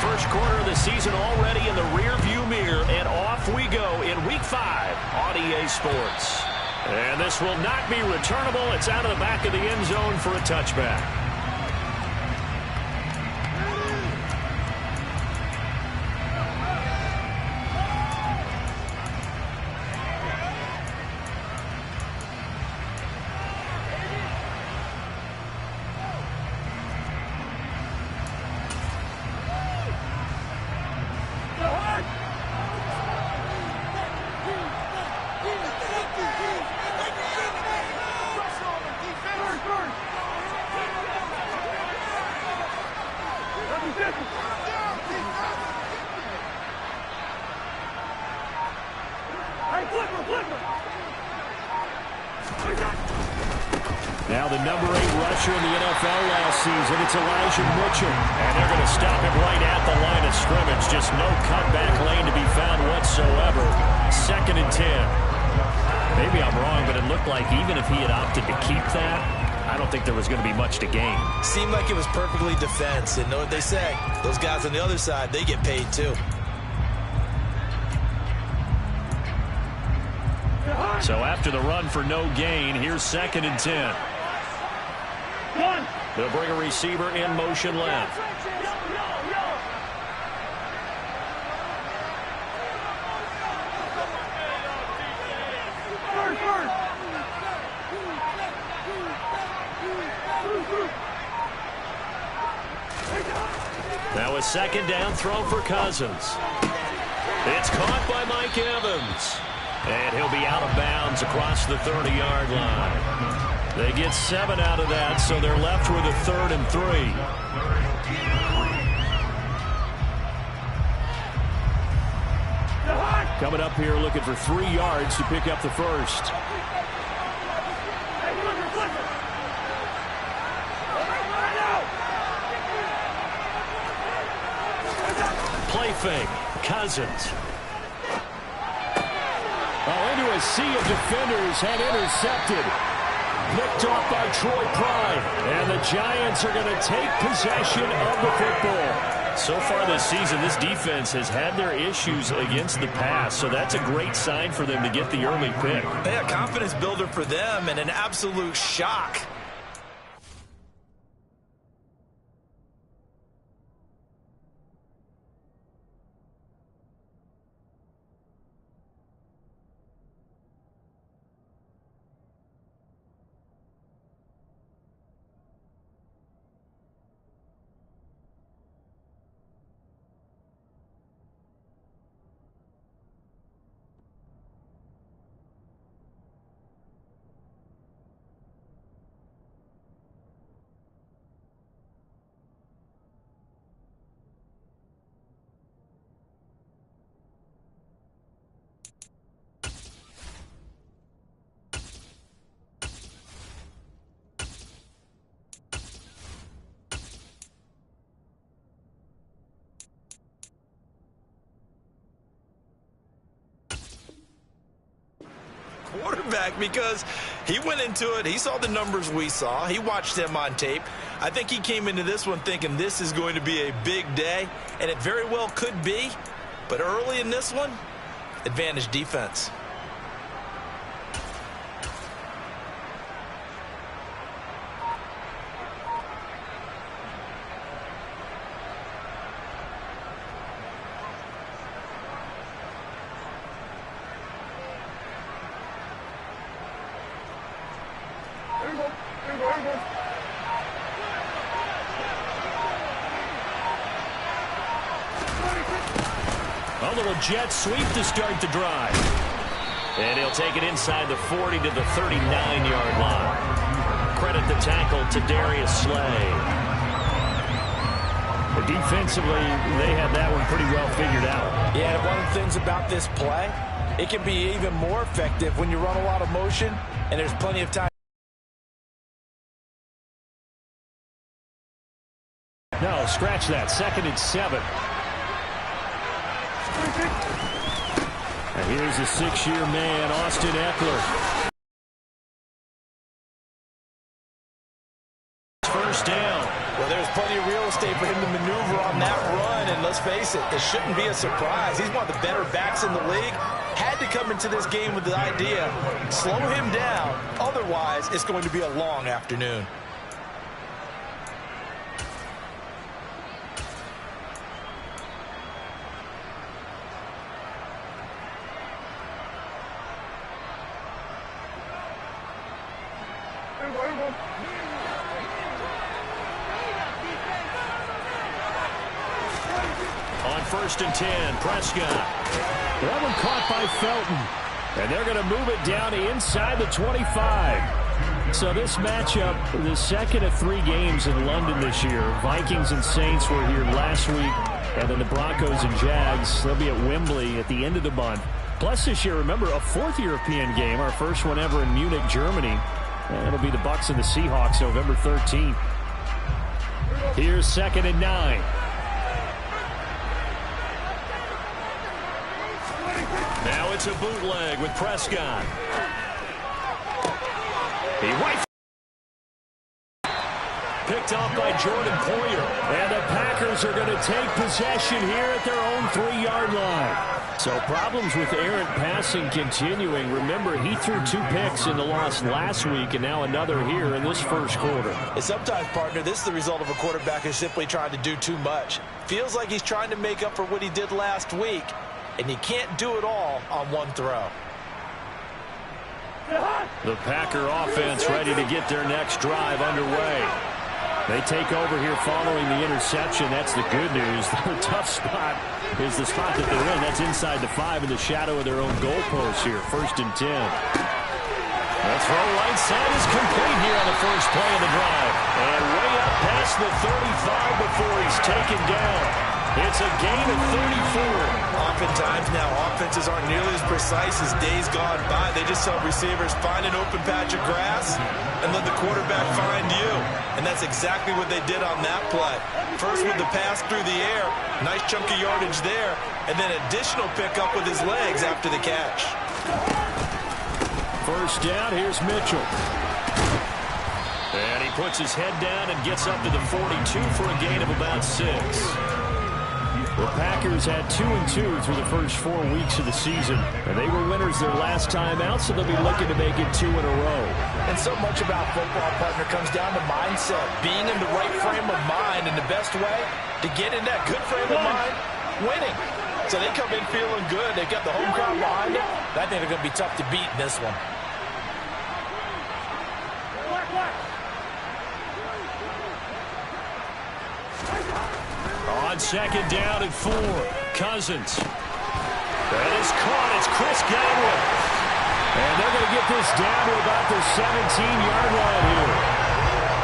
First quarter of the season already in the rearview mirror, and off we go in Week 5 on EA Sports. And this will not be returnable. It's out of the back of the end zone for a touchback. Now the number 8 rusher in the NFL last season, it's Elijah Mitchell. And they're going to stop him right at the line of scrimmage. Just no cutback lane to be found whatsoever. 2nd and 10. Maybe I'm wrong, but it looked like even if he had opted to keep that, I don't think there was going to be much to gain. Seemed like it was perfectly defense. And know what they say? Those guys on the other side, they get paid too. So after the run for no gain, here's 2nd and 10. They'll bring a receiver in motion left. Now a 2nd down throw for Cousins. It's caught by Mike Evans. And he'll be out of bounds across the 30-yard line. They get 7 out of that, so they're left with a 3rd and 3. Coming up here looking for 3 yards to pick up the first. Play fake. Cousins. Into a sea of defenders and intercepted. Picked off by Troy Pride. And the Giants are going to take possession of the football. So far this season, this defense has had their issues against the pass. So that's a great sign for them to get the early pick. Yeah, confidence builder for them and an absolute shock. Quarterback, because he went into it, he saw the numbers we saw, he watched them on tape. I think he came into this one thinking this is going to be a big day, and it very well could be, but early in this one, advantage defense. A little jet sweep to start the drive. And he'll take it inside the 40 to the 39-yard line. Credit the tackle to Darius Slay. But defensively, they had that one pretty well figured out. Yeah, one of the things about this play, it can be even more effective when you run a lot of motion and there's plenty of time. No, scratch that. 2nd and 7. And here's a 6-year man, Austin Eckler. First down. Well, there's plenty of real estate for him to maneuver on that run, and let's face it, it shouldn't be a surprise. He's one of the better backs in the league. Had to come into this game with the idea, slow him down, otherwise it's going to be a long afternoon. On 1st and 10, Prescott. That one caught by Felton. And they're going to move it down inside the 25. So this matchup, the second of 3 games in London this year. Vikings and Saints were here last week. And then the Broncos and Jags, they'll be at Wembley at the end of the month. Plus this year, remember, a 4th European game, our first one ever in Munich, Germany. And it'll be the Bucs and the Seahawks November 13th. Here's 2nd and 9. Now it's a bootleg with Prescott. He wipes. Picked off by Jordan Poyer. And the Packers are going to take possession here at their own 3-yard line. So problems with errant passing continuing. Remember, he threw 2 picks in the loss last week and now another here in this first quarter. And sometimes, partner, this is the result of a quarterback who's simply trying to do too much. Feels like he's trying to make up for what he did last week, and he can't do it all on one throw. The Packer offense ready to get their next drive underway. They take over here following the interception. That's the good news. The tough spot is the spot that they're in. That's inside the 5 in the shadow of their own goalpost here. 1st and 10. The throw right side is complete here on the first play of the drive. And way up past the 35 before he's taken down. It's a gain of 34. Oftentimes now, offenses aren't nearly as precise as days gone by. They just help receivers find an open patch of grass and let the quarterback find you. And that's exactly what they did on that play. First with the pass through the air, nice chunk of yardage there, and then additional pickup with his legs after the catch. First down, here's Mitchell. And he puts his head down and gets up to the 42 for a gain of about 6. The Packers had 2-2 through the first 4 weeks of the season. And they were winners their last time out, so they'll be looking to make it 2 in a row. And so much about football, partner, comes down to mindset. Being in the right frame of mind, and the best way to get in that good frame of mind, winning. So they come in feeling good. They've got the home crowd behind them. I think they're going to be tough to beat in this one. On 2nd down and 4, Cousins. That is caught. It's Chris Godwin. And they're going to get this down to about the 17-yard line here.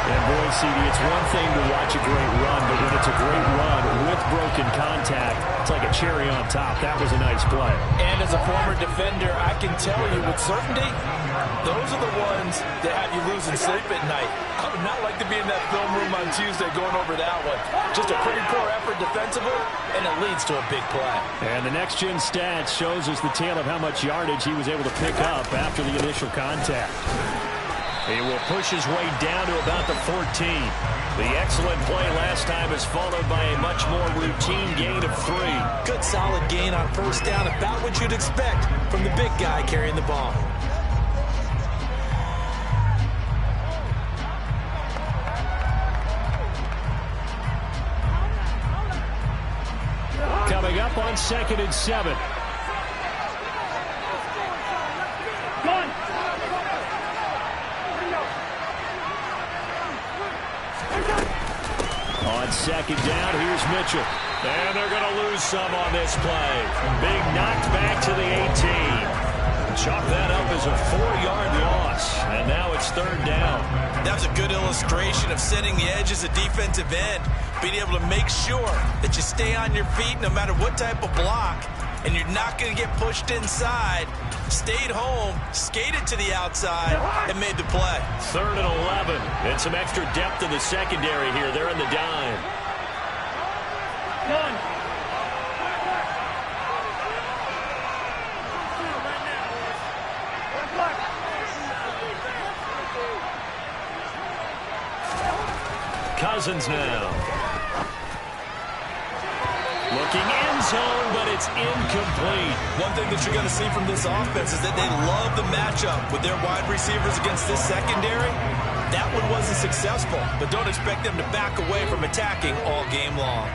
And boy, CD, it's one thing to watch a great run, but when it's a great run with broken contact, it's like a cherry on top. That was a nice play. And as a former defender, I can tell you with certainty, those are the ones that have you losing sleep at night. I would not like to be in that film room on Tuesday going over that one. Just a pretty poor effort defensively, and it leads to a big play. And the next-gen stats shows us the tale of how much yardage he was able to pick up after the initial contact. He will push his way down to about the 14. The excellent play last time is followed by a much more routine gain of 3. Good solid gain on first down, about what you'd expect from the big guy carrying the ball. Coming up on 2nd and 7. On 2nd down, here's Mitchell. And they're going to lose some on this play. Big knocked back to the 18. Chalk that up as a 4-yard loss. And now it's 3rd down. That was a good illustration of setting the edge as a defensive end. Being able to make sure that you stay on your feet no matter what type of block. And you're not going to get pushed inside. Stayed home, skated to the outside, and made the play. 3rd and 11. And some extra depth in the secondary here. They're in the dime. Cousins now. Looking end zone, but it's incomplete. One thing that you're going to see from this offense is that they love the matchup with their wide receivers against this secondary. That one wasn't successful, but don't expect them to back away from attacking all game long.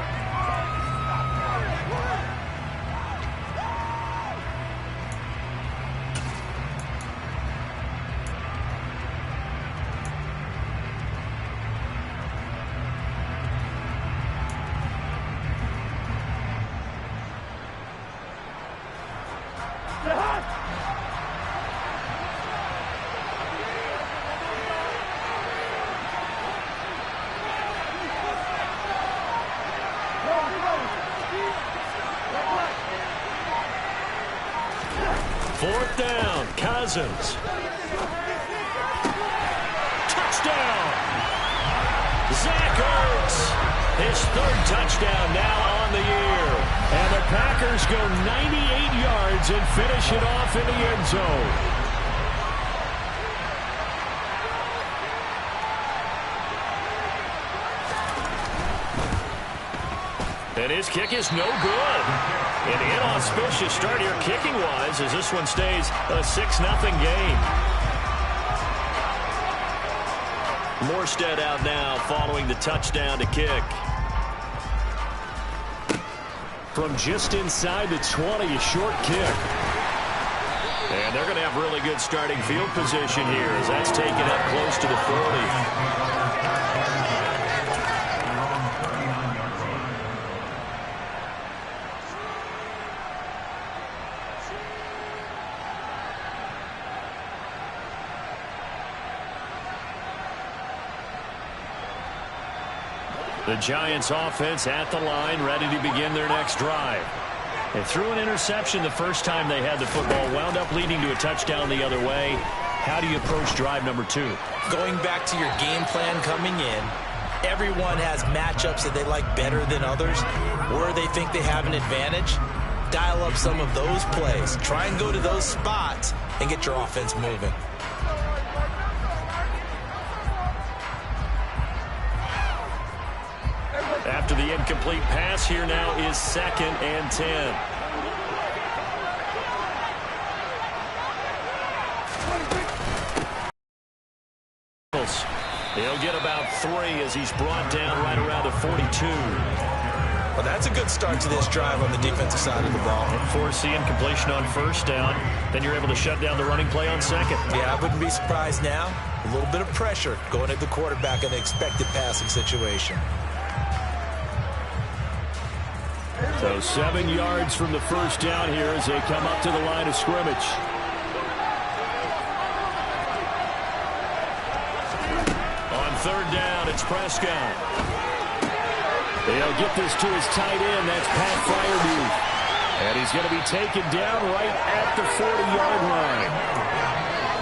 Fourth down, Cousins. Touchdown! Zach Ertz, his third touchdown now on the year. And the Packers go 98 yards and finish it off in the end zone. And his kick is no good. An inauspicious start here kicking-wise as this one stays a 6-0 game. Morstead out now following the touchdown to kick. From just inside the 20, a short kick. And they're going to have really good starting field position here as that's taken up close to the 40. The Giants offense at the line, ready to begin their next drive. They threw an interception the first time they had the football, wound up leading to a touchdown the other way. How do you approach drive number 2? Going back to your game plan coming in, everyone has matchups that they like better than others, where they think they have an advantage. Dial up some of those plays. Try and go to those spots and get your offense moving. After the incomplete pass, here now is 2nd and 10. He'll get about 3 as he's brought down right around the 42. Well, that's a good start to this drive on the defensive side of the ball. Foreseeing completion on first down, then you're able to shut down the running play on second. Yeah, I wouldn't be surprised now. A little bit of pressure going at the quarterback in an expected passing situation. So 7 yards from the first down here as they come up to the line of scrimmage. On third down, it's Prescott. They'll get this to his tight end. That's Pat Freiermuth. And he's going to be taken down right at the 40-yard line.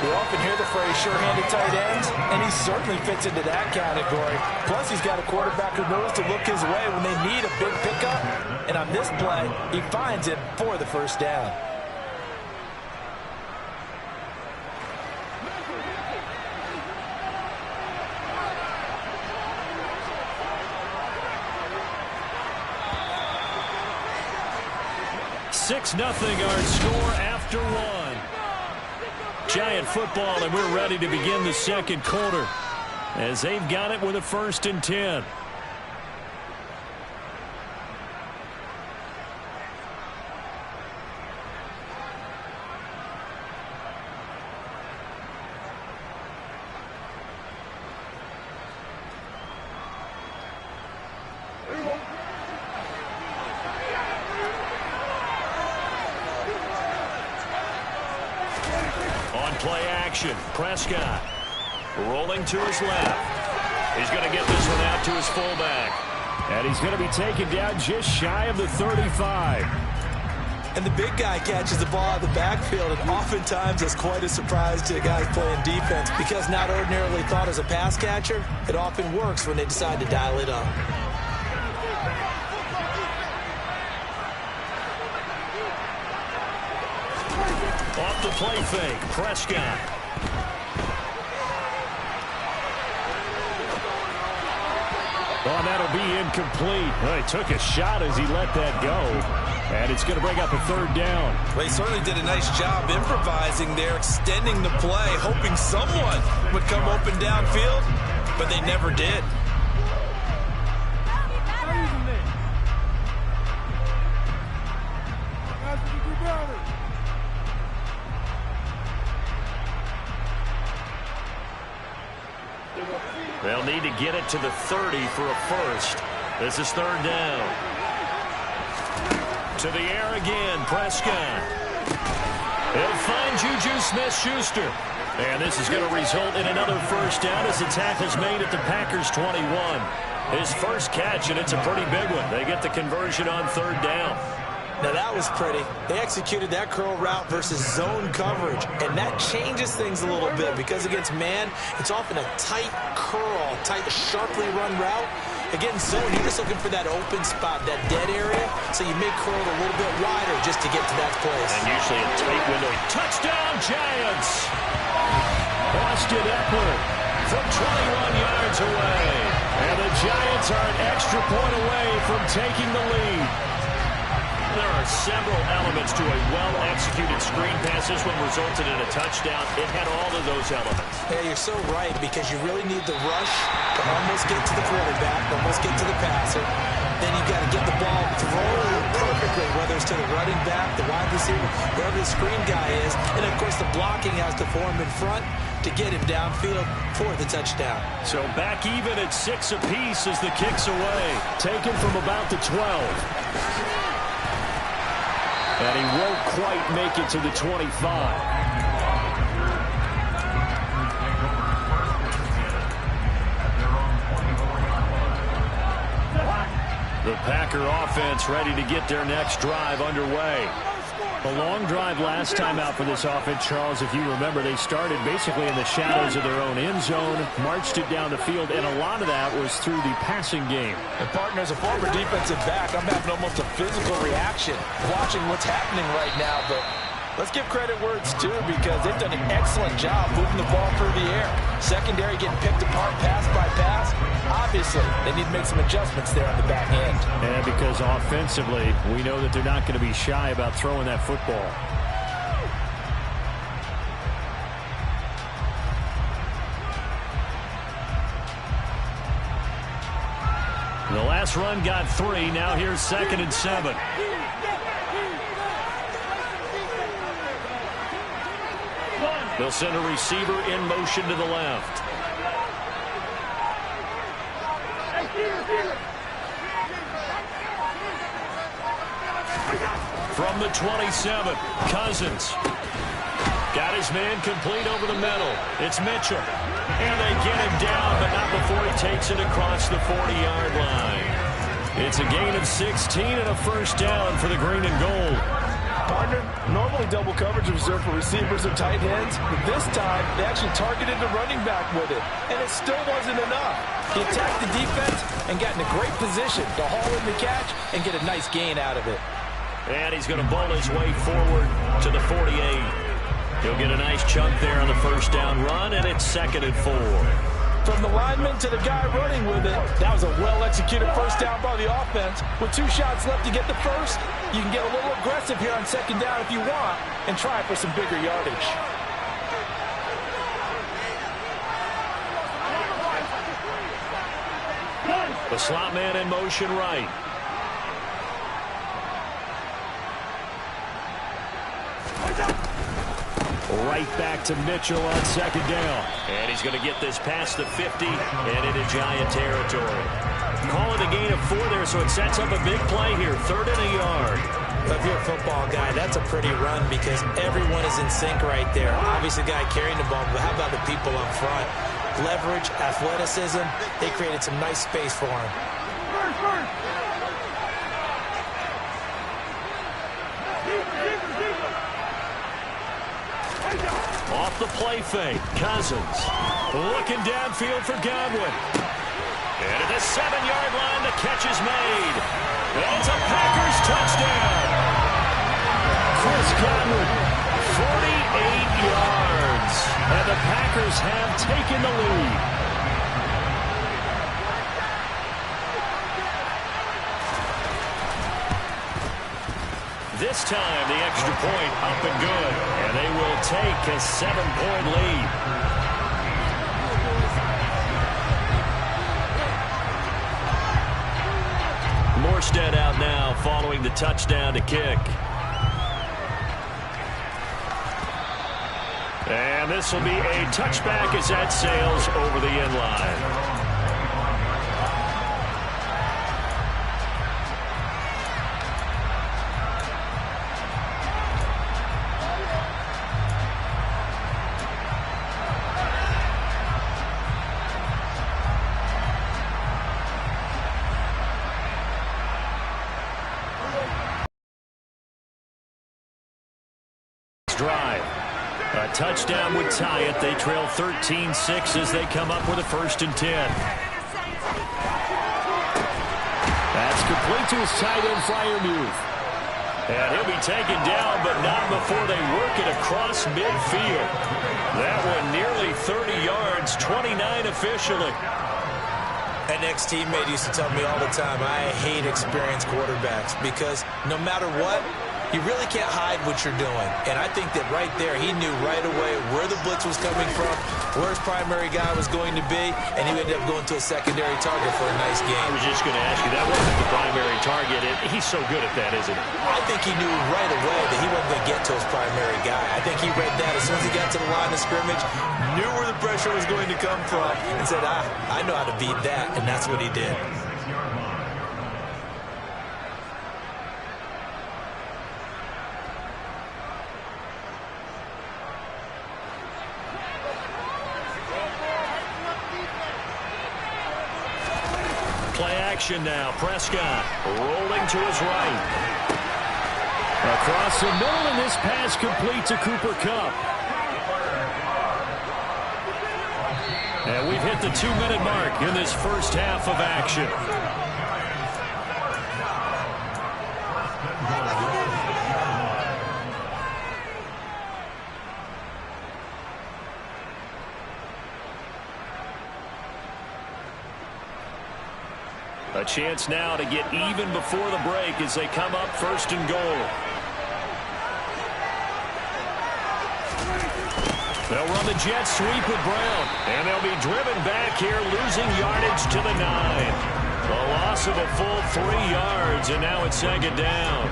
We often hear the phrase sure-handed tight ends, and he certainly fits into that category. Plus, he's got a quarterback who knows to look his way when they need a big pickup. And on this play, he finds it for the first down. Six nothing our score after one. Giant football, and we're ready to begin the second quarter as they've got it with a 1st and 10. Play action. Prescott rolling to his left. He's going to get this one out to his fullback. And he's going to be taken down just shy of the 35. And the big guy catches the ball out of the backfield, and oftentimes it's quite a surprise to the guys playing defense because not ordinarily thought as a pass catcher, it often works when they decide to dial it up. Off the play fake, Prescott. Oh, that'll be incomplete. Well, he took a shot as he let that go. And it's going to bring up a third down. Well, he certainly did a nice job improvising there, extending the play, hoping someone would come open downfield, but they never did. They'll need to get it to the 30 for a first. This is third down. To the air again, Prescott. He'll find Juju Smith-Schuster. And this is going to result in another first down as the tackle's made at the Packers' 21. His first catch, and it's a pretty big one. They get the conversion on third down. Now that was pretty. They executed that curl route versus zone coverage, and that changes things a little bit because against man, it's often a tight curl, tight, sharply run route. Against zone, you're just looking for that open spot, that dead area, so you may curl it a little bit wider just to get to that place. And usually a tight window. Touchdown, Giants! Austin Eckler from 21 yards away. And the Giants are an extra point away from taking the lead. There are several elements to a well-executed screen pass. This one resulted in a touchdown. It had all of those elements. Yeah, you're so right because you really need the rush to almost get to the quarterback, almost get to the passer. Then you've got to get the ball thrown perfectly, whether it's to the running back, the wide receiver, wherever the screen guy is. And, of course, the blocking has to form in front to get him downfield for the touchdown. So back even at 6 apiece as the kick's away. Taken from about the 12. And he won't quite make it to the 25. The Packer offense ready to get their next drive underway. A long drive last time out for this offense, Charles. If you remember, they started basically in the shadows of their own end zone, marched it down the field, and a lot of that was through the passing game. And partner, as a former defensive back, I'm having almost a physical reaction watching what's happening right now. But let's give credit where it's due because they've done an excellent job moving the ball through the air. Secondary getting picked apart pass by pass. Obviously, they need to make some adjustments there on the back end. And because offensively, we know that they're not going to be shy about throwing that football. The last run got 3. Now here's 2nd and 7. They'll send a receiver in motion to the left. From the 27, Cousins. Got his man complete over the middle. It's Mitchell. And they get him down, but not before he takes it across the 40-yard line. It's a gain of 16 and a first down for the green and gold. Partner, normally double coverage is reserved for receivers or tight ends, but this time they actually targeted the running back with it, and it still wasn't enough. He attacked the defense and got in a great position to haul in the catch and get a nice gain out of it. And he's going to bowl his way forward to the 48. He'll get a nice chunk there on the first down run, and it's 2nd and 4. From the lineman to the guy running with it, that was a well-executed first down by the offense. With 2 shots left to get the first, you can get a little aggressive here on 2nd down if you want and try for some bigger yardage. The slot man in motion right. Right back to Mitchell on 2nd down. And he's going to get this past the 50 and into Giant territory. Call it a gain of 4 there, so it sets up a big play here. 3rd and a yard. If you're a football guy, that's a pretty run because everyone is in sync right there. Obviously, the guy carrying the ball, but how about the people up front? Leverage, athleticism, they created some nice space for him. Off the play fake, Cousins looking downfield for Godwin. And at the 7-yard line, the catch is made. It's a Packers touchdown. Chris Godwin, 48 yards. And the Packers have taken the lead. this time, the extra point up and good. And they will take a 7-point lead. Morstead out now following the touchdown to kick. And this will be a touchback as that sails over the end line. Drive. A touchdown would tie it. They trail 13-6 as they come up with a 1st and 10. That's complete to his tight end, Freiermuth. And he'll be taken down, but not before they work it across midfield. That one nearly 30 yards, 29 officially. An ex-teammate used to tell me all the time, I hate experienced quarterbacks because no matter what, you really can't hide what you're doing. And I think that right there, he knew right away where the blitz was coming from, where his primary guy was going to be, and he ended up going to a secondary target for a nice game. I was just going to ask you, that wasn't the primary target. He's so good at that, isn't he? I think he knew right away that he wasn't going to get to his primary guy. I think he read that as soon as he got to the line of scrimmage, knew where the pressure was going to come from, and said, I know how to beat that, and that's what he did. Play action now. Prescott rolling to his right. Across the middle, and this pass complete to Cooper Kupp. And we've hit the 2-minute mark in this first half of action. A chance now to get even before the break as they come up 1st and goal. They'll run the jet sweep with Brown, and they'll be driven back here, losing yardage to the 9. A loss of a full 3 yards, and now it's 2nd down.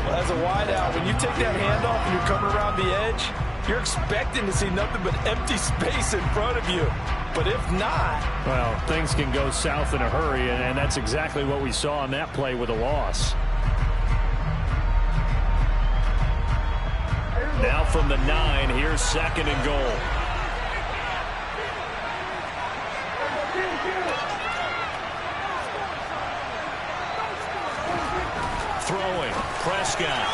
Well, as a wideout, when you take that handoff and you're coming around the edge, you're expecting to see nothing but empty space in front of you. But if not... Well, things can go south in a hurry, and that's exactly what we saw on that play with a loss. Now from the 9, here's 2nd and goal. Throwing, Prescott.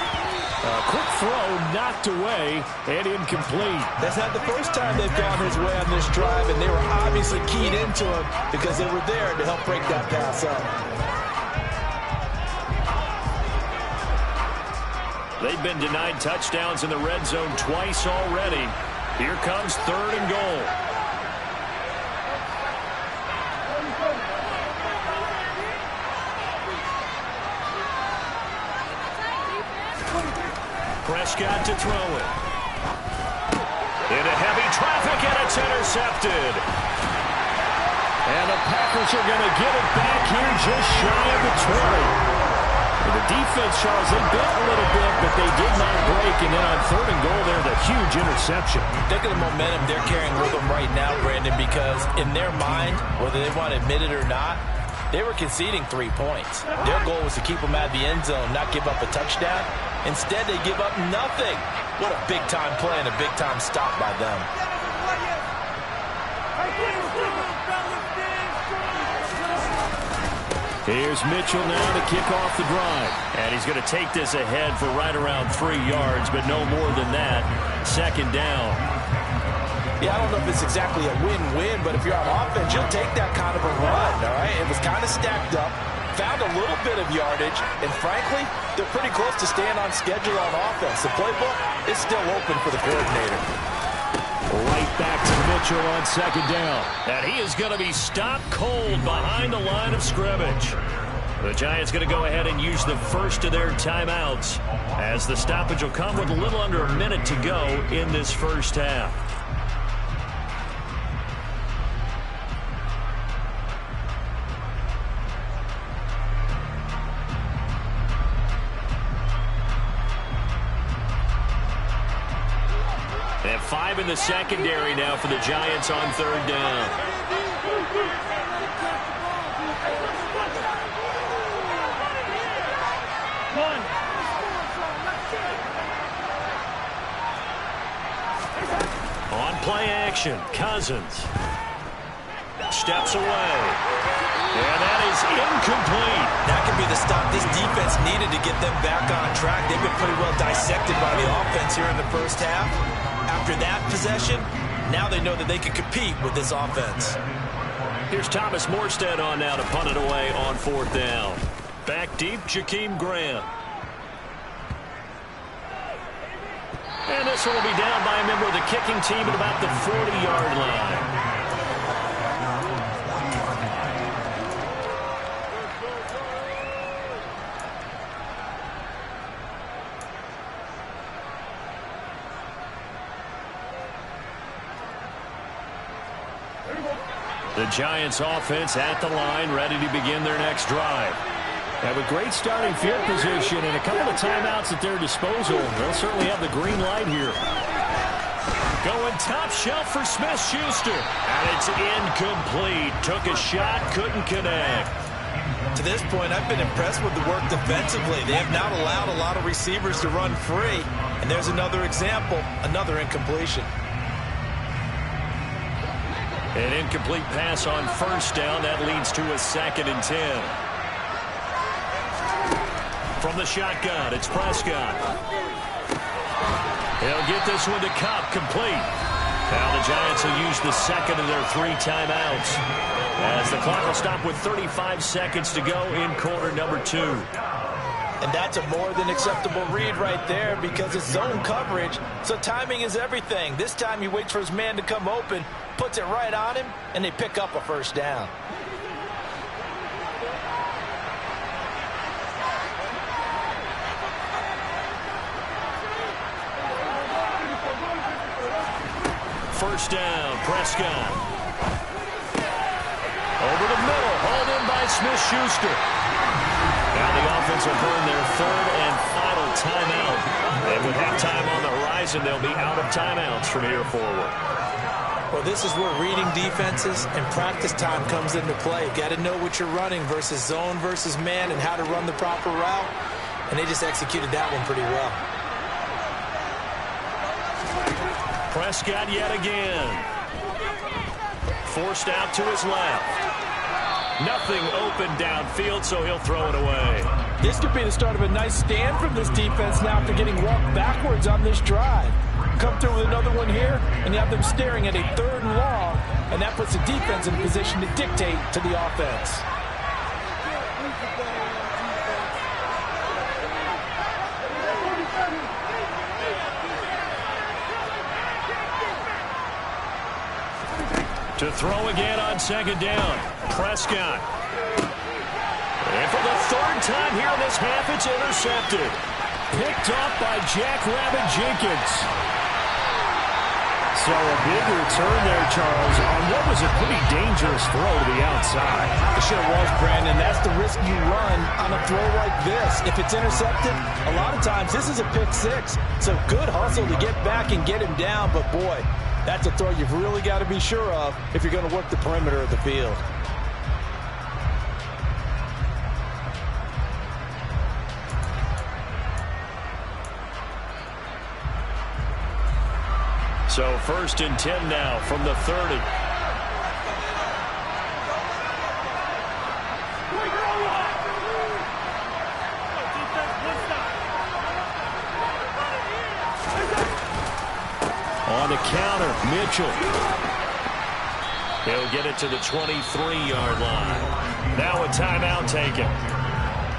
A quick throw knocked away and incomplete. That's not the first time they've gone his way on this drive, and they were obviously keyed into him because they were there to help break that pass up. They've been denied touchdowns in the red zone twice already. Here comes 3rd and goal. Prescott to throw it. Into heavy traffic, and it's intercepted. And the Packers are going to get it back here just shy of the 20. And the defense, Charles, they bit a little bit, but they did not break. And then on 3rd and goal, there's a huge interception. Think of the momentum they're carrying with them right now, Brandon, because in their mind, whether they want to admit it or not, they were conceding 3 points. Their goal was to keep them out of the end zone, not give up a touchdown. Instead, they give up nothing. What a big-time play and a big-time stop by them. Here's Mitchell now to kick off the drive. And he's going to take this ahead for right around 3 yards, but no more than that. 2nd down. Yeah, I don't know if it's exactly a win-win, but if you're on offense, you'll take that kind of a run, all right? It was kind of stacked up, found a little bit of yardage, and frankly, they're pretty close to staying on schedule on offense. The playbook is still open for the coordinator. Right back to Mitchell on 2nd down. And he is going to be stopped cold behind the line of scrimmage. The Giants going to go ahead and use the first of their timeouts, as the stoppage will come with a little under a minute to go in this first half. They have 5 in the secondary now for the Giants on third down. On play action, Cousins steps away. And that is incomplete. That could be the stop this defense needed to get them back on track. They've been pretty well dissected by the offense here in the first half. After that possession, now they know that they can compete with this offense. Here's Thomas Morstead on now to punt it away on fourth down. Back deep, Jakeem Grant. And this one will be down by a member of the kicking team at about the 40-yard line. The Giants offense at the line, ready to begin their next drive. Have a great starting field position and a couple of timeouts at their disposal. They'll certainly have the green light here. Going top shelf for Smith-Schuster. And it's incomplete. Took a shot, couldn't connect. To this point, I've been impressed with the work defensively. They have not allowed a lot of receivers to run free. And there's another example, another incompletion. An incomplete pass on first down. That leads to a 2nd and 10. From the shotgun, it's Prescott. He'll get this one to Cup, complete. Now the Giants will use the second of their 3 timeouts, as the clock will stop with 35 seconds to go in quarter number 2. And that's a more than acceptable read right there, because it's zone coverage, so timing is everything. This time he waits for his man to come open, puts it right on him, and they pick up a first down. First down, Prescott. Over the middle, hauled in by Smith-Schuster. Now the offense will burn their 3rd and final timeout. And with halftime on the horizon, they'll be out of timeouts from here forward. Well, this is where reading defenses and practice time comes into play. Got to know what you're running versus zone versus man and how to run the proper route. And they just executed that one pretty well. Prescott yet again. Forced out to his left. Nothing open downfield, so he'll throw it away. This could be the start of a nice stand from this defense now after getting walked backwards on this drive. Come through with another one here, and you have them staring at a 3rd and long, and that puts the defense in a position to dictate to the offense. To throw again on 2nd down, Prescott. And for the 3rd time here in this half, it's intercepted. Picked off by Jackrabbit Jenkins. So a big return there, Charles, on what was a pretty dangerous throw to the outside. It sure was, Brandon. That's the risk you run on a throw like this. If it's intercepted, a lot of times this is a pick 6. So good hustle to get back and get him down, but boy, that's a throw you've really got to be sure of if you're going to work the perimeter of the field. So 1st and 10 now from the 30. On the counter, Mitchell. He'll get it to the 23-yard line. Now a timeout taken.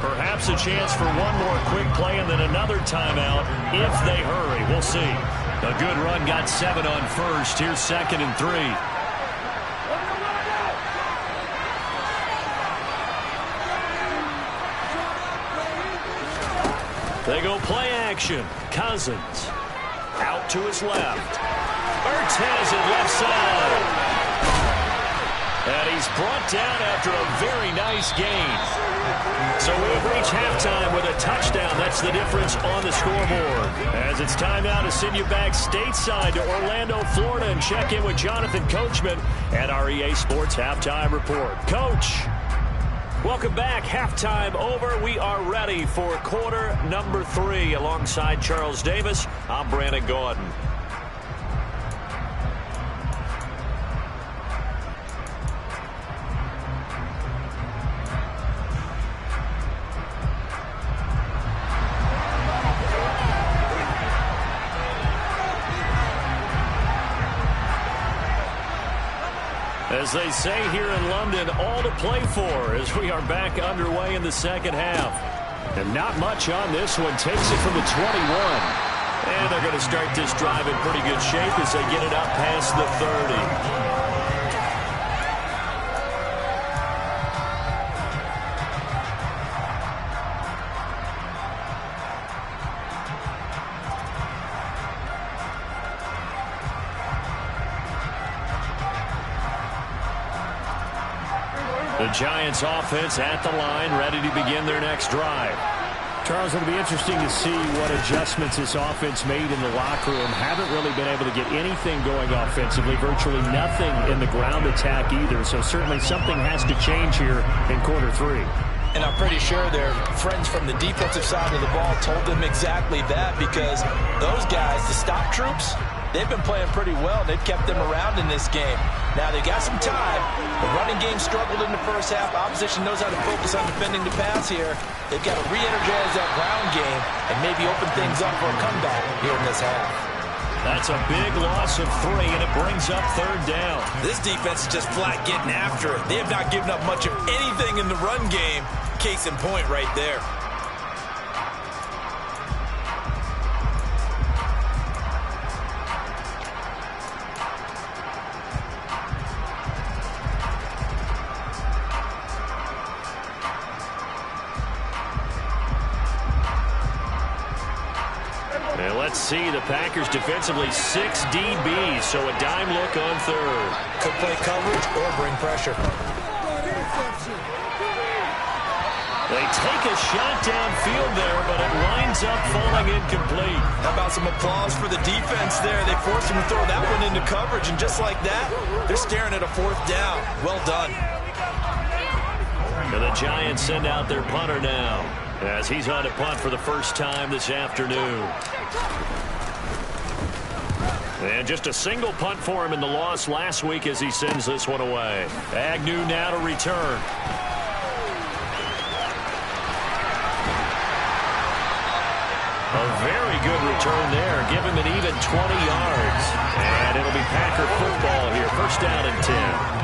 Perhaps a chance for one more quick play and then another timeout if they hurry. We'll see. A good run, got 7 on first. Here's 2nd and 3. They go play action. Cousins out to his left. Ertz has it left side. And he's brought down after a very nice gain. So we've reached halftime with a touchdown. That's the difference on the scoreboard. As it's time now to send you back stateside to Orlando, Florida, and check in with Jonathan Coachman at our EA Sports Halftime Report. Coach, welcome back. Halftime over. We are ready for quarter number 3. Alongside Charles Davis, I'm Brandon Gaudin. As they say here in London, all to play for as we are back underway in the second half. And not much on this one. Takes it from the 21. And they're going to start this drive in pretty good shape as they get it up past the 30. The Giants offense at the line, ready to begin their next drive. Charles, it'll be interesting to see what adjustments this offense made in the locker room. Haven't really been able to get anything going offensively, virtually nothing in the ground attack either. So certainly something has to change here in quarter 3. And I'm pretty sure their friends from the defensive side of the ball told them exactly that, because those guys, the stop troops, they've been playing pretty well. They've kept them around in this game. Now, they got some time. The running game struggled in the first half. Opposition knows how to focus on defending the pass here. They've got to re-energize that ground game and maybe open things up for a comeback here in this half. That's a big loss of 3, and it brings up third down. This defense is just flat getting after it. They have not given up much of anything in the run game. Case in point right there. And let's see, the Packers defensively 6 DBs, so a dime look on third. Could play coverage or bring pressure. They take a shot downfield there, but it winds up falling incomplete. How about some applause for the defense there? They forced him to throw that one into coverage, and just like that, they're staring at a 4th down. Well done. And the Giants send out their punter now, as he's on to punt for the first time this afternoon. And just a single punt for him in the loss last week as he sends this one away. Agnew now to return. A very good return there. Give him an even 20 yards. And it'll be Packer football here. First down and 10.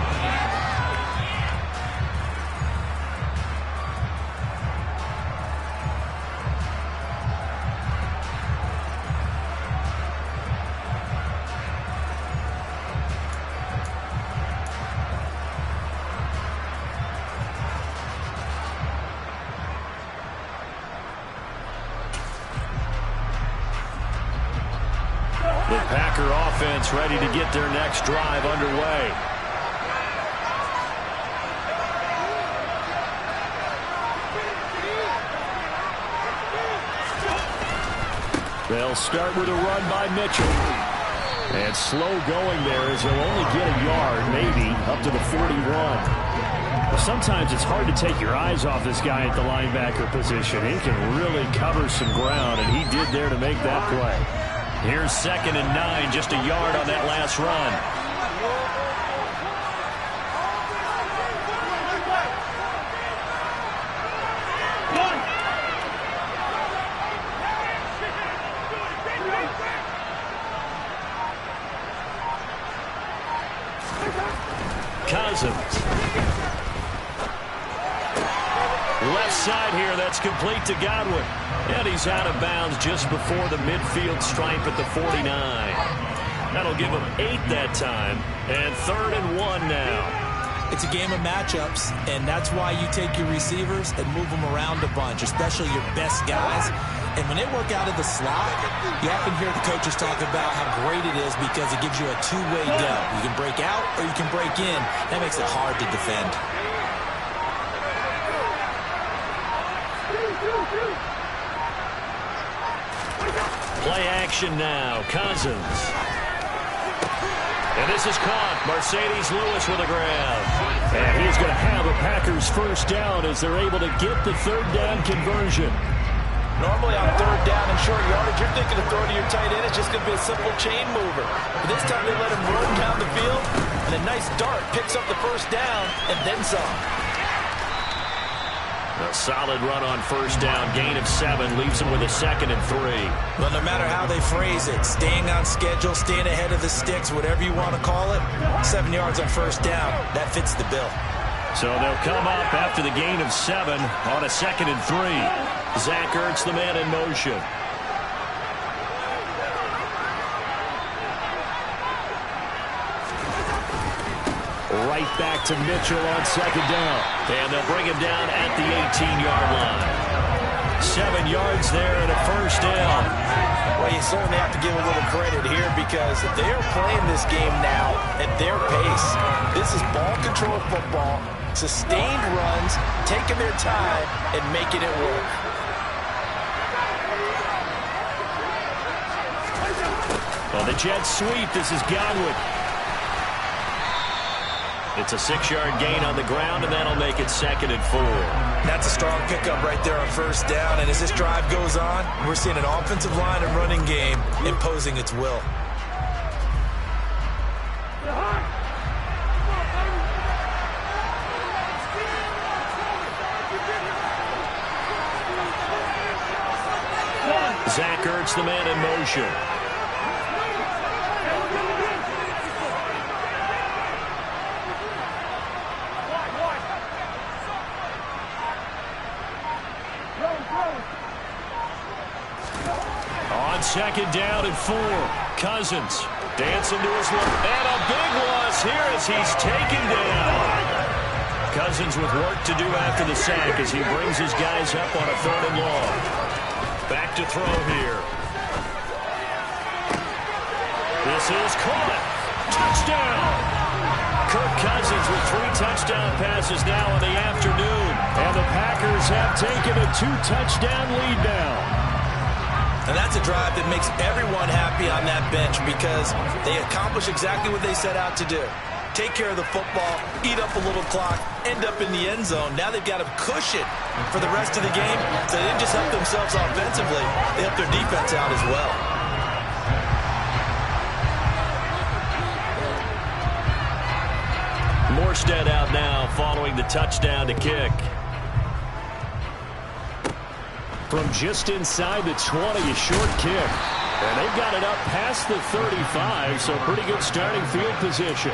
The Packer offense ready to get their next drive underway. They'll start with a run by Mitchell. And slow going there as he'll only get a yard, maybe, up to the 41. Well, sometimes it's hard to take your eyes off this guy at the linebacker position. He can really cover some ground, and he did there to make that play. Here's 2nd and 9, just a yard on that last run. Cousins. Left side here, that's complete to Godwin. And he's out of bounds just before the midfield stripe at the 49. That'll give him 8 that time. And 3rd and 1 now. It's a game of matchups, and that's why you take your receivers and move them around a bunch, especially your best guys. And when they work out of the slot, you often hear the coaches talk about how great it is because it gives you a two-way go. You can break out or you can break in. That makes it hard to defend. Play action now. Cousins. And this is caught. Mercedes Lewis with a grab. And he's going to have a Packers first down as they're able to get the third down conversion. Normally on third down and short yardage, you're thinking of throwing to your tight end. It's just going to be a simple chain mover. But this time they let him roam down the field, and a nice dart picks up the first down and then some. A solid run on first down. Gain of 7 leaves him with a 2nd and 3. Well, no matter how they phrase it, staying on schedule, staying ahead of the sticks, whatever you want to call it, 7 yards on first down, that fits the bill. So they'll come up after the gain of 7 on a 2nd and 3. Zach Ertz, the man in motion. Right back to Mitchell on 2nd down. And they'll bring him down at the 18-yard line. 7 yards there and a first down. Well, you certainly have to give a little credit here because they are playing this game now at their pace. This is ball control football, sustained runs, taking their time and making it work. On the jet sweep, this is Godwin. It's a 6-yard gain on the ground, and that'll make it 2nd and 4. That's a strong pickup right there on first down, and as this drive goes on, we're seeing an offensive line and running game imposing its will. Zach Ertz, the man in motion. On 2nd down and 4. Cousins dancing to his left. And a big loss here as he's taken down. Cousins with work to do after the sack as he brings his guys up on a 3rd and long. Back to throw here. This is caught. Touchdown. Kirk Cousins with 3 touchdown passes now in the afternoon. And the Packers have taken a 2-touchdown lead now. And that's a drive that makes everyone happy on that bench because they accomplish exactly what they set out to do. Take care of the football, eat up a little clock, end up in the end zone. Now they've got a cushion for the rest of the game. So they didn't just help themselves offensively, they helped their defense out as well. Morstead out now following the touchdown to kick. From just inside the 20, a short kick. And they've got it up past the 35, so pretty good starting field position.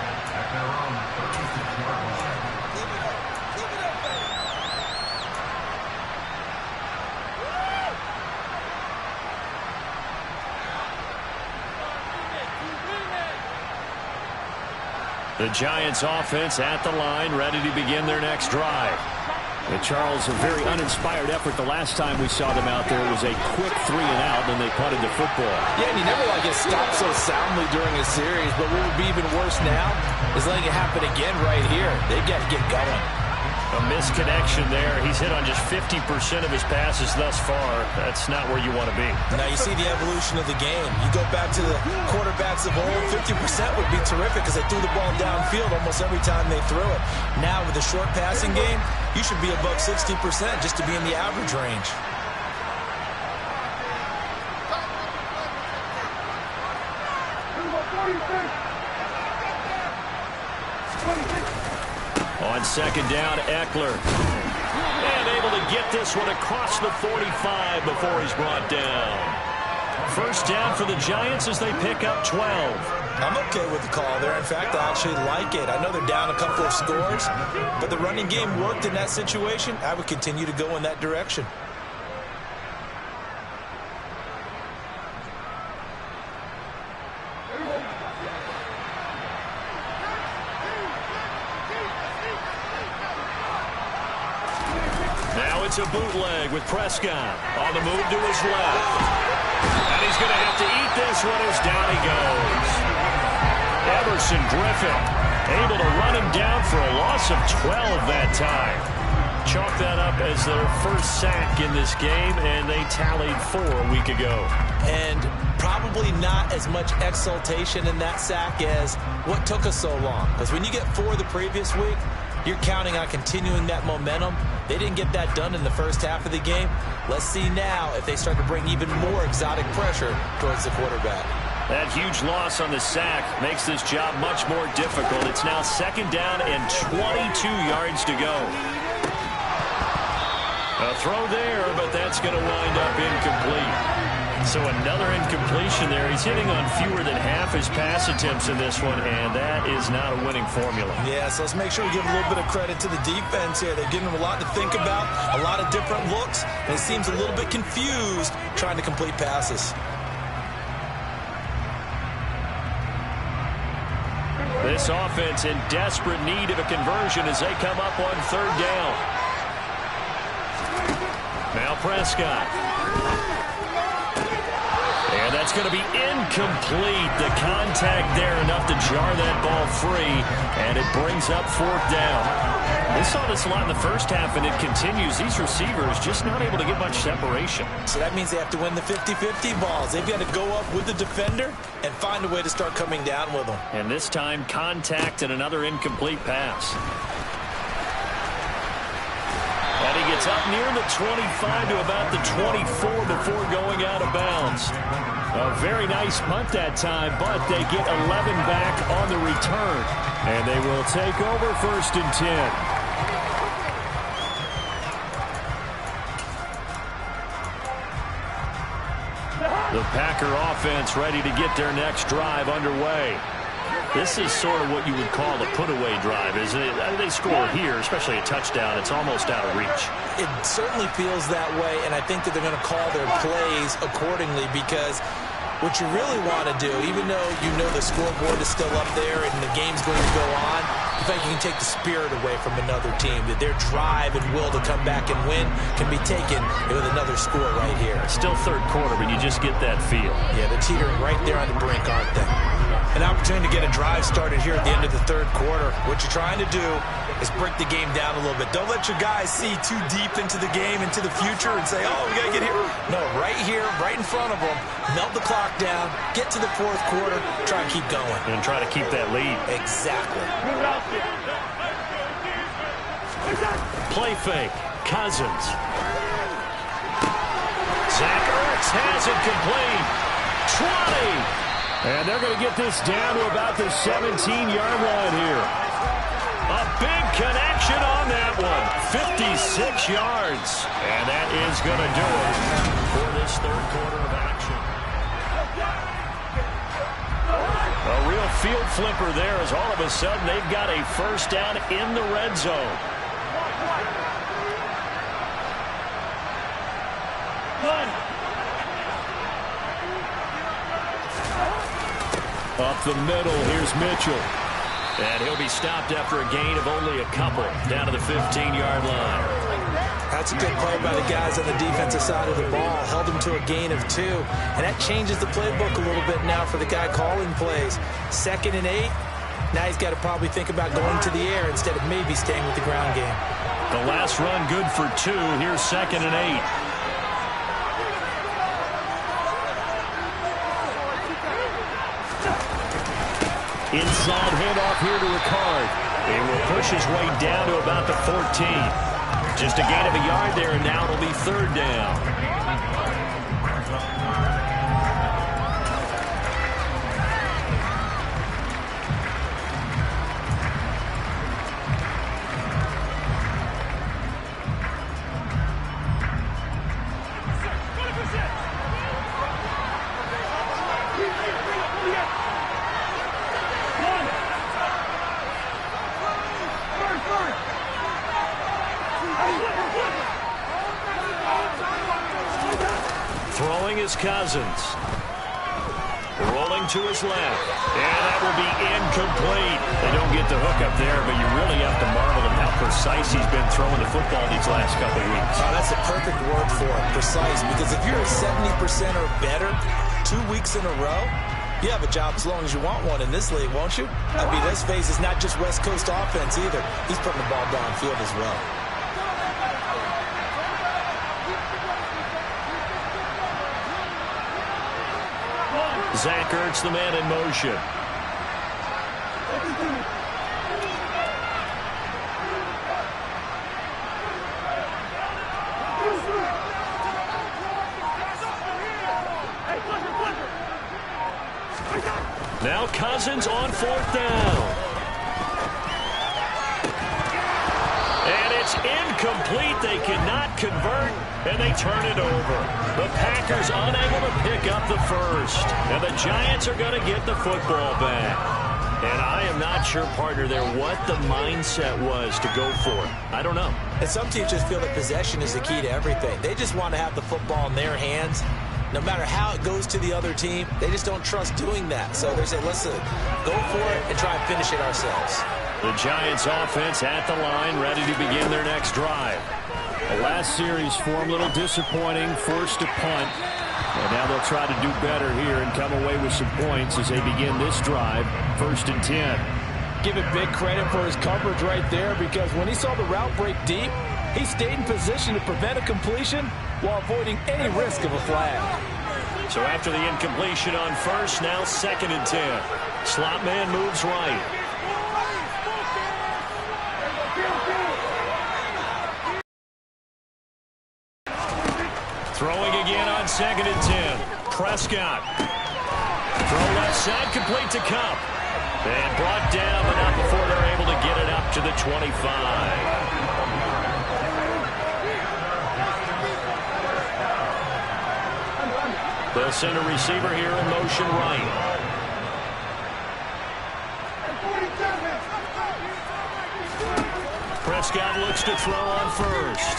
The Giants offense at the line, ready to begin their next drive. And Charles, a very uninspired effort. The last time we saw them out there was a quick 3 and out, and they punted the football. Yeah, and you never like get stopped so soundly during a series, but what would be even worse now is letting it happen again right here. They've got to get going. A misconnection there. He's hit on just 50% of his passes thus far. That's not where you want to be. Now you see the evolution of the game. You go back to the quarterbacks of old, 50% would be terrific because they threw the ball downfield almost every time they threw it. Now with the short passing game, you should be above 60% just to be in the average range. On 2nd down, Eckler. And able to get this one across the 45 before he's brought down. First down for the Giants as they pick up 12. I'm okay with the call there. In fact, I actually like it. I know they're down a couple of scores, but the running game worked in that situation. I would continue to go in that direction. Now it's a bootleg with Prescott on the move to his left. And he's going to have to eat this one as down he goes. Everson Griffin able to run him down for a loss of 12 that time. Chalk that up as their first sack in this game, and they tallied 4 a week ago. And probably not as much exultation in that sack as what took us so long. Because when you get 4 the previous week, you're counting on continuing that momentum. They didn't get that done in the first half of the game. Let's see now if they start to bring even more exotic pressure towards the quarterback. That huge loss on the sack makes this job much more difficult. It's now 2nd down and 22 yards to go. A throw there, but that's going to wind up incomplete. So another incompletion there. He's hitting on fewer than half his pass attempts in this one, and that is not a winning formula. Yeah, so let's make sure we give a little bit of credit to the defense here. They're giving him a lot to think about, a lot of different looks, and he seems a little bit confused trying to complete passes. This offense in desperate need of a conversion as they come up on 3rd down. Now Prescott. And that's going to be incomplete. The contact there enough to jar that ball free, and it brings up 4th down. We saw this a lot in the first half, and it continues. These receivers just not able to get much separation. So that means they have to win the 50-50 balls. They've got to go up with the defender and find a way to start coming down with them. And this time, contact and another incomplete pass. And he gets up near the 25 to about the 24 before going out of bounds. A very nice punt that time, but they get 11 back on the return. And they will take over 1st and 10. The Packer offense ready to get their next drive underway. This is sort of what you would call the put-away drive, isn't it? They score here, especially a touchdown. It's almost out of reach. It certainly feels that way, and I think that they're going to call their plays accordingly, because what you really want to do, even though you know the scoreboard is still up there and the game's going to go on, in fact, you can take the spirit away from another team, that their drive and will to come back and win can be taken with another score right here. It's still 3rd quarter, but you just get that feel. Yeah, they're teetering right there on the brink, aren't they? An opportunity to get a drive started here at the end of the 3rd quarter. What you're trying to do is break the game down a little bit. Don't let your guys see too deep into the game, into the future, and say, oh, we got to get here. No, right here, right in front of them, melt the clock down, get to the 4th quarter, try and keep going. And try to keep that lead. Exactly. Play fake. Cousins. Zach Ertz has it complete. 20. And they're going to get this down to about the 17-yard line here. A big connection on that one. 56 yards. And that is going to do it for this 3rd quarter of action. A real field flipper there, as all of a sudden they've got a 1st down in the red zone. Up the middle, here's Mitchell. And he'll be stopped after a gain of only a couple down to the 15-yard line. That's a good play by the guys on the defensive side of the ball. Held him to a gain of 2. And that changes the playbook a little bit now for the guy calling plays. 2nd and 8. Now he's got to probably think about going to the air instead of maybe staying with the ground game. The last run good for 2. Here's 2nd and 8. Inside handoff here to Ricard. He will push his way down to about the 14. Just a gain of a yard there, and now it'll be 3rd down. Throwing is Cousins. Rolling to his left. And that will be incomplete. They don't get the hook up there, but you really have to marvel at how precise precise he's been throwing the football these last couple weeks. Oh, that's a perfect word for it, precise, because if you're at 70% or better 2 weeks in a row, you have a job as long as you want one in this league, won't you? I mean, let's face it, it's not just West Coast offense either. He's putting the ball downfield as well. Zach Ertz, the man in motion. Now Cousins on 4th down. And it's incomplete. They cannot convert, and they turn it over. The Packers unable to pick up the first. And the Giants are going to get the football back. And I am not sure, partner, there what the mindset was to go for it. I don't know. And some teams just feel that possession is the key to everything. They just want to have the football in their hands. No matter how it goes to the other team, they just don't trust doing that. So they say, listen, go for it and try and finish it ourselves. The Giants offense at the line, ready to begin their next drive. The last series for them, a little disappointing, forced to punt. And now they'll try to do better here and come away with some points as they begin this drive, 1st and 10. Give it big credit for his coverage right there, because when he saw the route break deep, he stayed in position to prevent a completion while avoiding any risk of a flag. So after the incompletion on 1st, now 2nd and 10. Slot man moves right. Throwing again on 2nd and 10. Prescott. Throw left side, complete to Cup. And brought down, but not before they're able to get it up to the 25. They'll send a receiver here in motion right. Prescott looks to throw on 1st.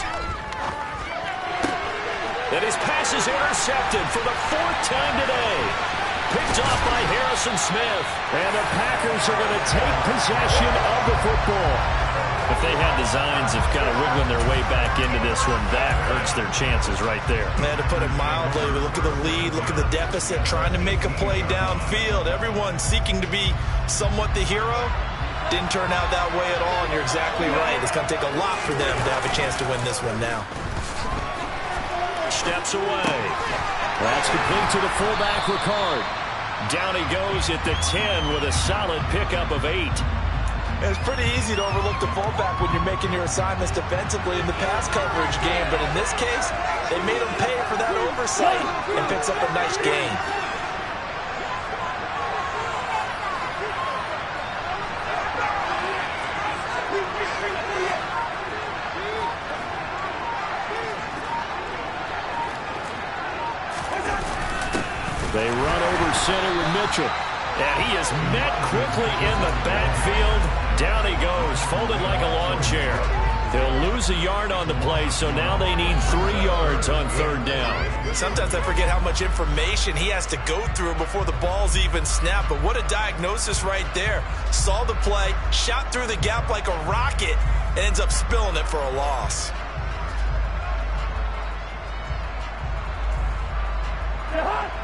And his pass is intercepted for the 4th time today. Picked off by Harrison Smith. And the Packers are going to take possession of the football. If they had designs of kind of wiggling their way back into this one, that hurts their chances right there. Man, to put it mildly, look at the lead, look at the deficit, trying to make a play downfield. Everyone seeking to be somewhat the hero. Didn't turn out that way at all, and you're exactly right. It's going to take a lot for them to have a chance to win this one now. Steps away. That's complete to the fullback, Ricard. Down he goes at the 10 with a solid pickup of 8. It's pretty easy to overlook the fullback when you're making your assignments defensively in the pass coverage game, but in this case, they made him pay for that oversight and picks up a nice gain. They run over center with Mitchell. And he is met quickly in the backfield. Down he goes, folded like a lawn chair. They'll lose a yard on the play, so now they need 3 yards on 3rd down. Sometimes I forget how much information he has to go through before the ball's even snapped. But what a diagnosis right there. Saw the play, shot through the gap like a rocket, and ends up spilling it for a loss.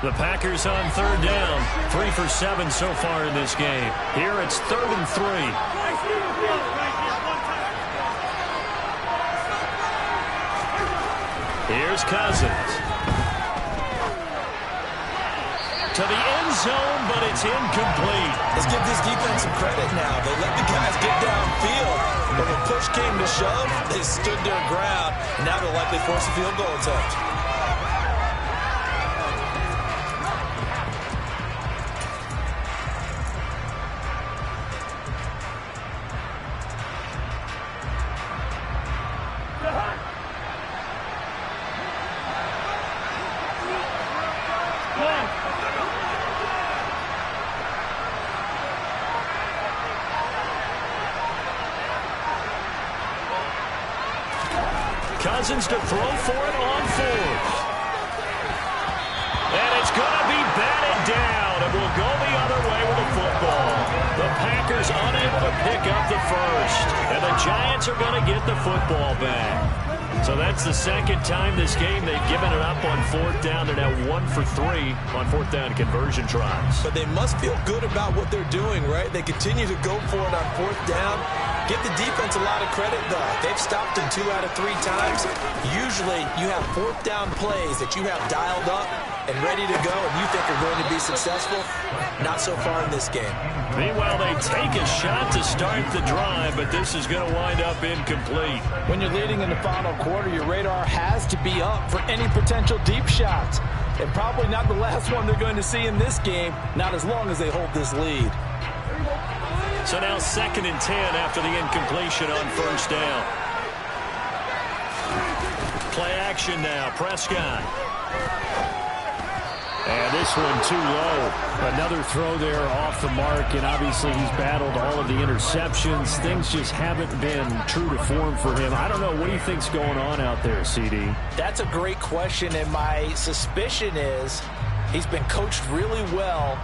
The Packers on 3rd down. 3 for 7 so far in this game. Here it's 3rd and 3. Here's Cousins. To the end zone, but it's incomplete. Let's give this defense some credit now. They let the guys get downfield, but when push came to shove, they stood their ground, and now they'll likely force a field goal attempt. Cousins to throw for it on 4th. And it's going to be batted down, and will go the other way with the football. The Packers unable to pick up the first. And the Giants Giants are going to get the football back. So that's the second time this game they've given it up on 4th down. They're now 1 for 3 on 4th down conversion tries. But they must feel good about what they're doing, right? They continue to go for it on 4th down. Give the defense a lot of credit, though. They've stopped them 2 out of 3 times. Usually, you have 4th down plays that you have dialed up and ready to go, and you think are going to be successful. Not so far in this game. Meanwhile, they take a shot to start the drive, but this is going to wind up incomplete. When you're leading in the final quarter, your radar has to be up for any potential deep shots. And probably not the last one they're going to see in this game, not as long as they hold this lead. So now 2nd and 10 after the incompletion on 1st down. Play action now, Prescott. And this one too low. Another throw there off the mark, and obviously he's battled all of the interceptions. Things just haven't been true to form for him. I don't know. What do you think's going on out there, CD? That's a great question, and my suspicion is he's been coached really well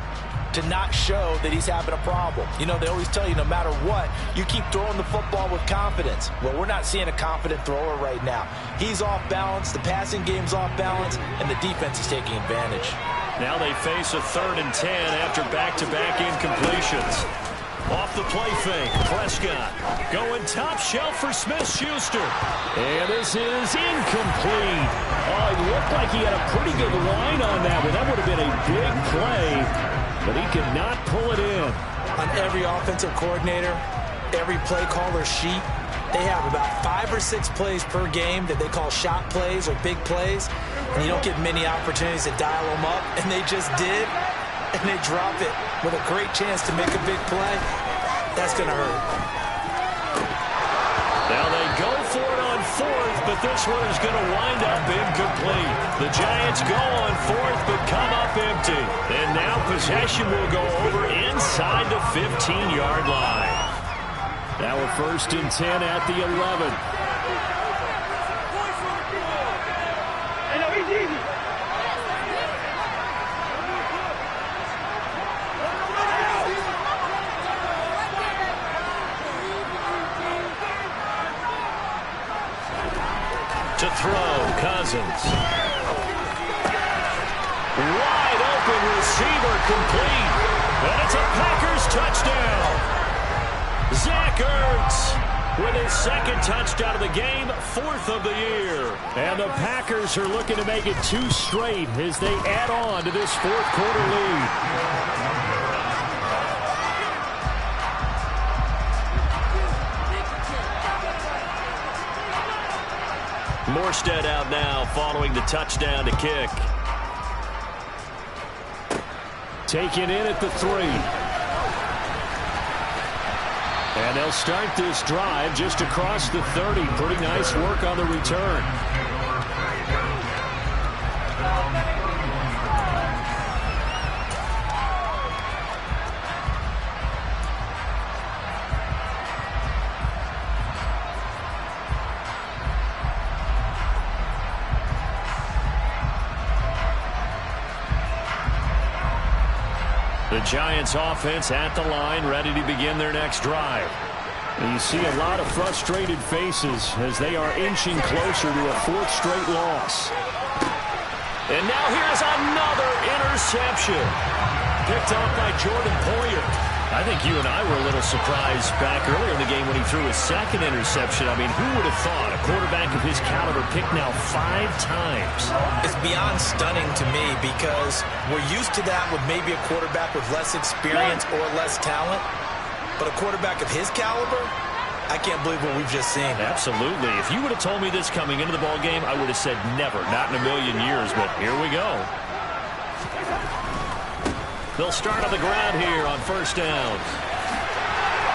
to not show that he's having a problem. You know, they always tell you no matter what, you keep throwing the football with confidence. Well, we're not seeing a confident thrower right now. He's off balance, the passing game's off balance, and the defense is taking advantage. Now they face a 3rd and 10 after back-to-back incompletions. Off the play fake, Prescott going top shelf for Smith-Schuster. And this is incomplete. Oh, it looked like he had a pretty good line on that one. That would have been a big play. But he could not pull it in. On every offensive coordinator, every play caller sheet, they have about 5 or 6 plays per game that they call shot plays or big plays. And you don't get many opportunities to dial them up. And they just did. And they drop it with a great chance to make a big play. That's going to hurt. Now they go for it on 4th, but this one is going to wind up incomplete. The Giants go on 4th, but come up empty. And now possession will go over inside the 15-yard line. Now a 1st and 10 at the 11. To throw, Cousins. Wide open receiver complete. And it's a Packers touchdown. Zach Ertz with his 2nd touchdown of the game, 4th of the year. And the Packers are looking to make it 2 straight as they add on to this 4th quarter lead. Morstead out now following the touchdown to kick. Taken in at the 3. And they'll start this drive just across the 30. Pretty nice work on the return. The Giants offense at the line, ready to begin their next drive. And you see a lot of frustrated faces as they are inching closer to a 4th straight loss. And now here's another interception. Picked off by Jordan Poyer. I think you and I were a little surprised back earlier in the game when he threw his 2nd interception. I mean, who would have thought a quarterback of his caliber picked now 5 times? It's beyond stunning to me because we're used to that with maybe a quarterback with less experience or less talent. But a quarterback of his caliber, I can't believe what we've just seen. Absolutely. If you would have told me this coming into the ball game, I would have said never, not in a million years. But here we go. They'll start on the ground here on 1st down.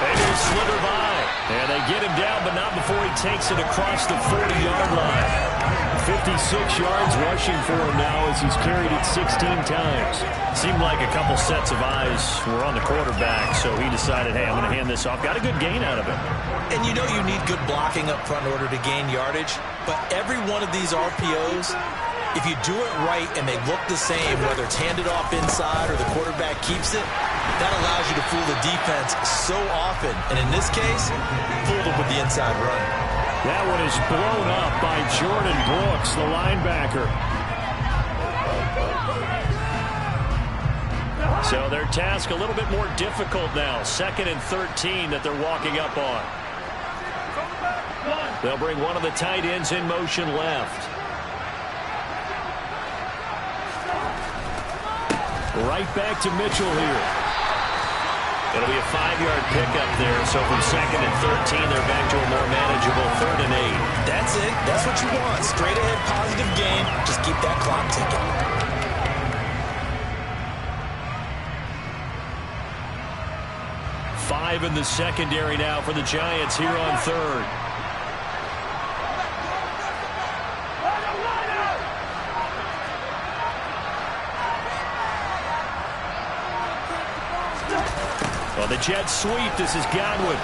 They just slither by. And they get him down, but not before he takes it across the 40-yard line. 56 yards rushing for him now as he's carried it 16 times. Seemed like a couple sets of eyes were on the quarterback, so he decided, hey, I'm going to hand this off. Got a good gain out of it. And you know you need good blocking up front in order to gain yardage, but every one of these RPOs, if you do it right and they look the same, whether it's handed off inside or the quarterback keeps it, That allows you to fool the defense so often. And in this case, fooled them with the inside run. That one is blown up by Jordan Brooks, the linebacker. So their task a little bit more difficult now. 2nd and 13 that they're walking up on. They'll bring one of the tight ends in motion left. Right back to Mitchell here. It'll be a 5-yard pickup there. So from 2nd and 13, they're back to a more manageable 3rd and 8. That's it. That's what you want. Straight ahead positive gain. Just keep that clock ticking. Five in the secondary now for the Giants here on 3rd. On the jet sweep, this is Godwin.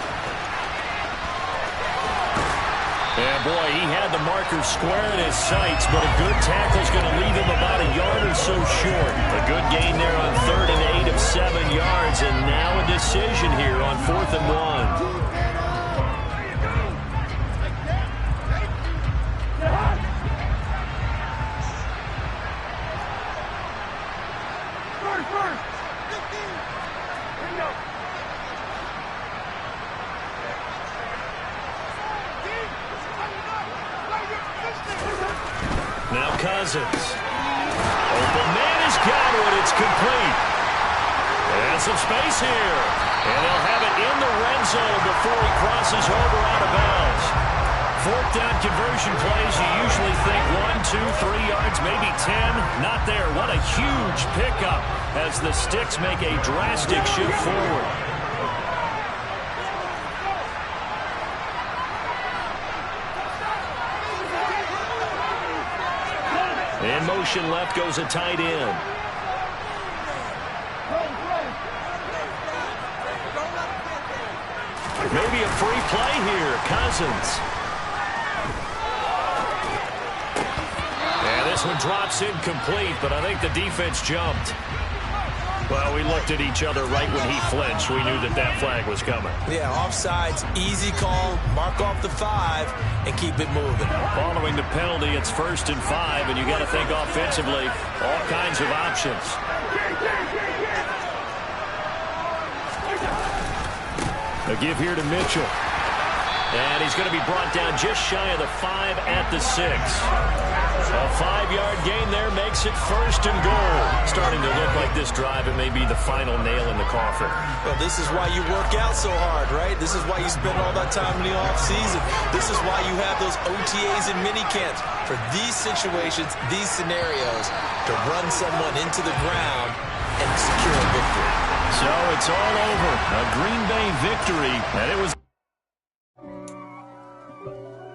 And boy, he had the marker square in his sights, but a good tackle is going to leave him about a yard or so short. A good gain there on 3rd and 8 of 7 yards, and now a decision here on 4th and 1. Now Cousins. Open man is Godwin. It's complete. And some space here. And they'll have it in the red zone before he crosses over out of bounds. 4th down conversion plays, you usually think 1, 2, 3 yards, maybe 10. Not there. What a huge pickup as the Sticks make a drastic shift forward. In motion left goes a tight end. Maybe a free play here. Cousins. And this one drops incomplete, but I think the defense jumped. Well, we looked at each other right when he flinched. We knew that that flag was coming. Yeah, offsides, easy call. Mark off the 5 and keep it moving. Following the penalty, it's 1st and 5, and you got to think offensively, all kinds of options. A give here to Mitchell. And he's going to be brought down just shy of the 5 at the 6. A 5-yard gain there makes it 1st and goal. Starting to look like this drive, it may be the final nail in the coffin. Well, this is why you work out so hard, right? This is why you spend all that time in the offseason. This is why you have those OTAs and mini camps. For these situations, these scenarios, to run someone into the ground and secure a victory. So it's all over. A Green Bay victory, and it was